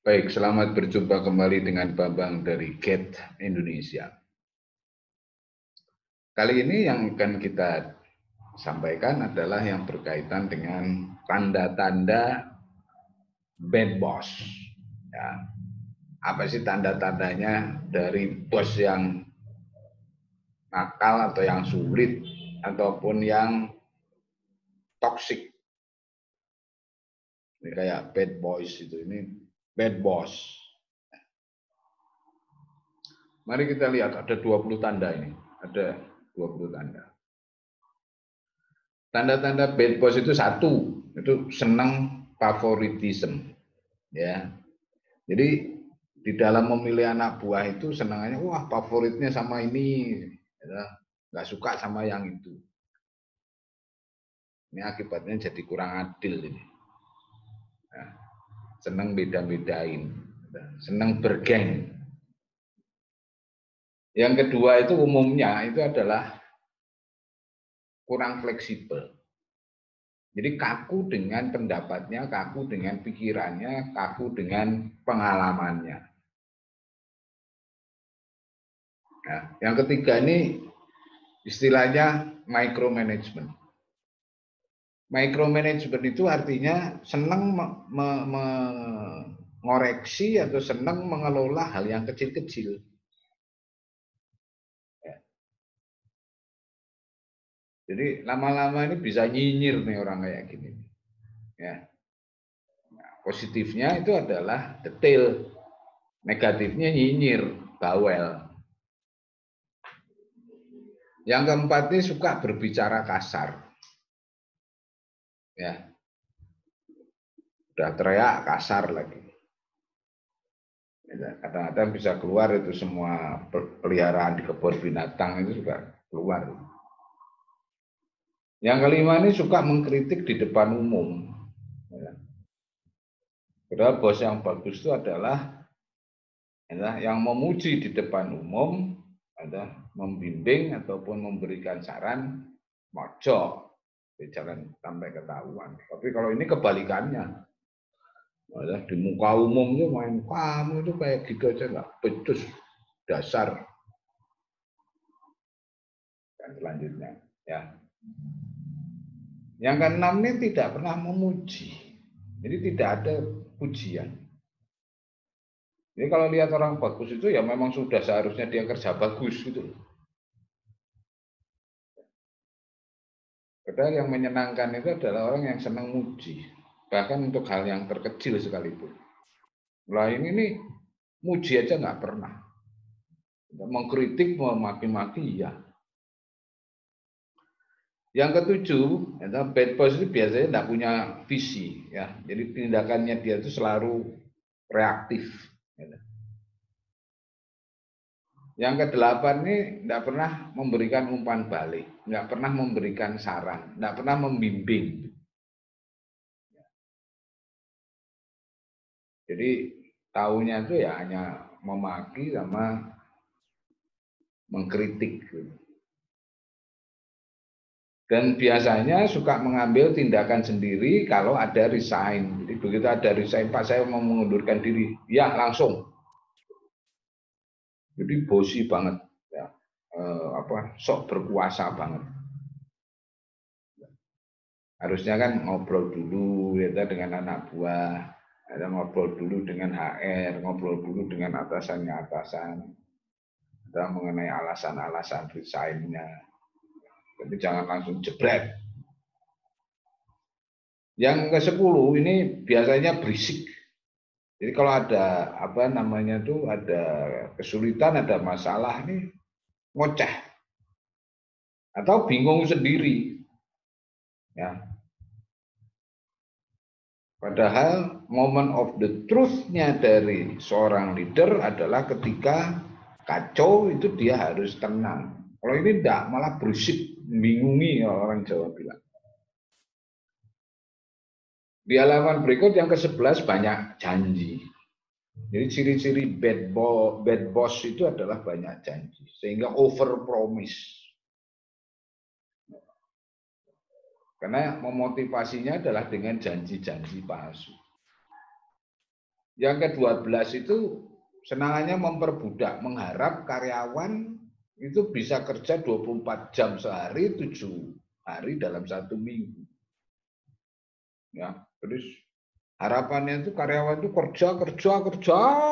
Baik, selamat berjumpa kembali dengan Bambang dari Gate Indonesia. Kali ini yang akan kita sampaikan adalah yang berkaitan dengan tanda-tanda bad boss. Ya, apa sih tanda-tandanya dari bos yang nakal atau yang sulit ataupun yang toxic? Ini kayak bad boys itu, ini bad boss. Mari kita lihat, ada 20 tanda ini. Ada 20 tanda. Tanda-tanda bad boss itu satu, itu senang favoritism. Ya. Jadi di dalam memilih anak buah itu senangannya, wah favoritnya sama ini, ya, nggak suka sama yang itu. Ini akibatnya jadi kurang adil ini. Nah, senang beda-bedain, senang bergeng. Yang kedua itu umumnya itu adalah kurang fleksibel. Jadi kaku dengan pendapatnya, kaku dengan pikirannya, kaku dengan pengalamannya. Nah, yang ketiga ini istilahnya micromanagement. Micromanagement itu artinya senang mengoreksi atau senang mengelola hal yang kecil-kecil. Ya. Jadi lama-lama ini bisa nyinyir nih orang kayak gini. Ya. Nah, positifnya itu adalah detail, negatifnya nyinyir, bawel. Yang keempat ini suka berbicara kasar. Ya, udah teriak kasar lagi. Kadang-kadang bisa keluar itu semua peliharaan di kebun binatang itu juga keluar. Yang kelima ini suka mengkritik di depan umum. Padahal bos yang bagus itu adalah yang memuji di depan umum, ada membimbing ataupun memberikan saran, mojok, jangan sampai ketahuan. Tapi kalau ini kebalikannya, di muka umumnya main kamu itu kayak gitu aja nggak becus dasar. Dan selanjutnya, ya. Yang keenam ini tidak pernah memuji, jadi tidak ada pujian. Jadi kalau lihat orang bagus itu ya memang sudah seharusnya dia kerja bagus gitu. Padahal yang menyenangkan itu adalah orang yang senang muji, bahkan untuk hal yang terkecil sekalipun. Lah ini nih muji aja nggak pernah, mengkritik, memaki-maki ya. Yang ketujuh, bad boss itu biasanya tidak punya visi, ya. Jadi tindakannya dia itu selalu reaktif. Yang kedelapan ini tidak pernah memberikan umpan balik, tidak pernah memberikan saran, tidak pernah membimbing. Jadi tahunya itu ya hanya memaki sama mengkritik. Dan biasanya suka mengambil tindakan sendiri kalau ada resign. Jadi begitu ada resign, Pak saya mau mengundurkan diri, ya langsung. Jadi bosi banget, ya. Sok berkuasa banget. Harusnya kan ngobrol dulu ya, dengan anak buah, ada ngobrol dulu dengan HR, ngobrol dulu dengan atasan, ada mengenai alasan-alasan resign-nya. Tapi jangan langsung jebret. Yang ke-10 ini biasanya berisik. Jadi kalau ada ada kesulitan, ada masalah nih ngoceh atau bingung sendiri. Ya. Padahal moment of the truth-nya dari seorang leader adalah ketika kacau itu dia harus tenang. Kalau ini enggak, malah berisik, bingungi orang Jawa bilang. Di halaman berikut yang ke-11 banyak janji. Jadi ciri-ciri bad boss itu adalah banyak janji, sehingga over promise. Karena memotivasinya adalah dengan janji-janji palsu. Yang ke-12 itu senangannya memperbudak, mengharap karyawan itu bisa kerja 24 jam sehari, 7 hari dalam 1 minggu. Ya, terus harapannya itu karyawan itu kerja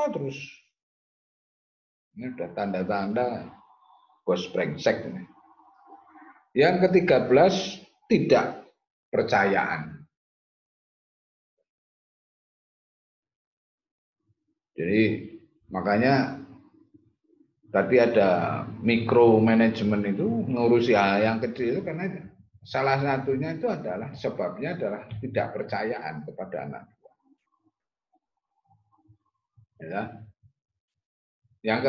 terus. Ini udah tanda-tanda bos brengsek ini. Yang ke-13 tidak percayaan. Jadi makanya tadi ada mikro manajemen itu ngurusi hal yang kecil itu karena salah satunya itu adalah sebabnya adalah tidak percayaan kepada anak. Ya. Yang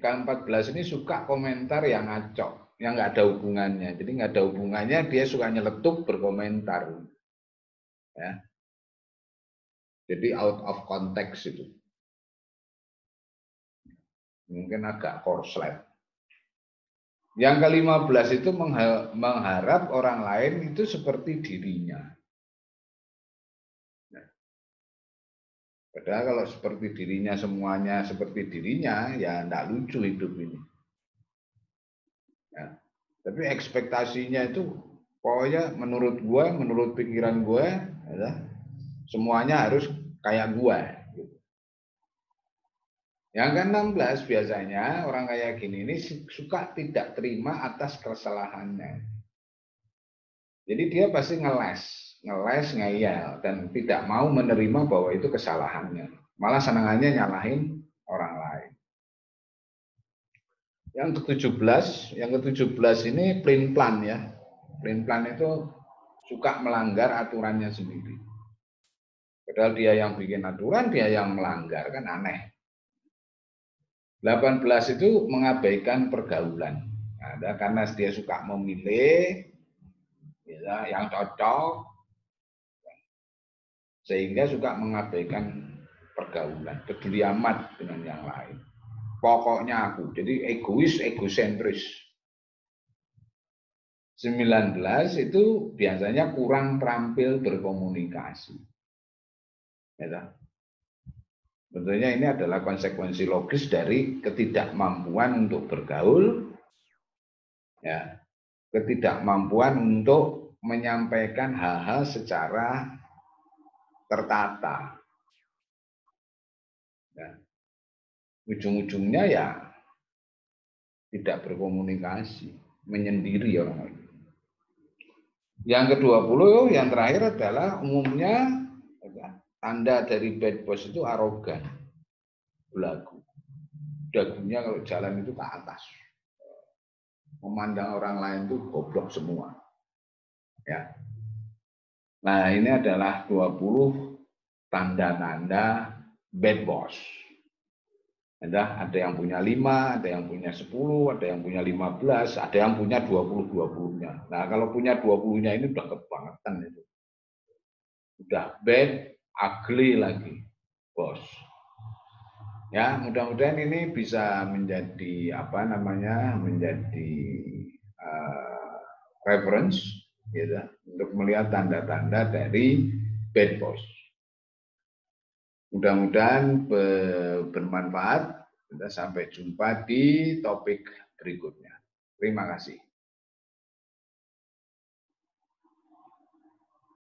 ke-14 ini suka komentar yang ngaco, yang nggak ada hubungannya. Jadi nggak ada hubungannya, dia suka nyeletuk berkomentar. Ya. Jadi out of context itu. Mungkin agak korslet. Yang ke-15 itu mengharap orang lain itu seperti dirinya. Padahal kalau seperti dirinya semuanya seperti dirinya, ya enggak lucu hidup ini. Ya. Tapi ekspektasinya itu pokoknya menurut gue, menurut pikiran gue, ya, semuanya harus kayak gue. Yang ke-16 biasanya orang kayak gini ini suka tidak terima atas kesalahannya. Jadi dia pasti ngeles ngeyel dan tidak mau menerima bahwa itu kesalahannya. Malah senangannya nyalahin orang lain. Yang ke-17 ini pelin-pelan ya. Pelin-pelan itu suka melanggar aturannya sendiri. Padahal dia yang bikin aturan, dia yang melanggar, kan aneh. 18 itu mengabaikan pergaulan. Nah, karena dia suka memilih ya, yang cocok, sehingga suka mengabaikan pergaulan, peduli amat dengan yang lain. Pokoknya aku, jadi egosentris. 19 itu biasanya kurang terampil berkomunikasi. Ya, tentunya ini adalah konsekuensi logis dari ketidakmampuan untuk bergaul, ya, ketidakmampuan untuk menyampaikan hal-hal secara tertata. Ya. Ujung-ujungnya ya tidak berkomunikasi, menyendiri orang itu. Yang ke-20 yang terakhir adalah umumnya tanda dari bad boss itu arogan, belagu. Dagunya kalau jalan itu ke atas. Memandang orang lain itu goblok semua. Ya. Nah, ini adalah 20 tanda-tanda bad boss. Ada yang punya 5, ada yang punya 10, ada yang punya 15, ada yang punya 20-20-nya. Nah, kalau punya 20-nya ini udah kebangetan itu. Udah bad, ugly lagi, bos. Ya, mudah-mudahan ini bisa menjadi menjadi reference gitu, untuk melihat tanda-tanda dari bad boss. Mudah-mudahan bermanfaat. Kita sampai jumpa di topik berikutnya. Terima kasih.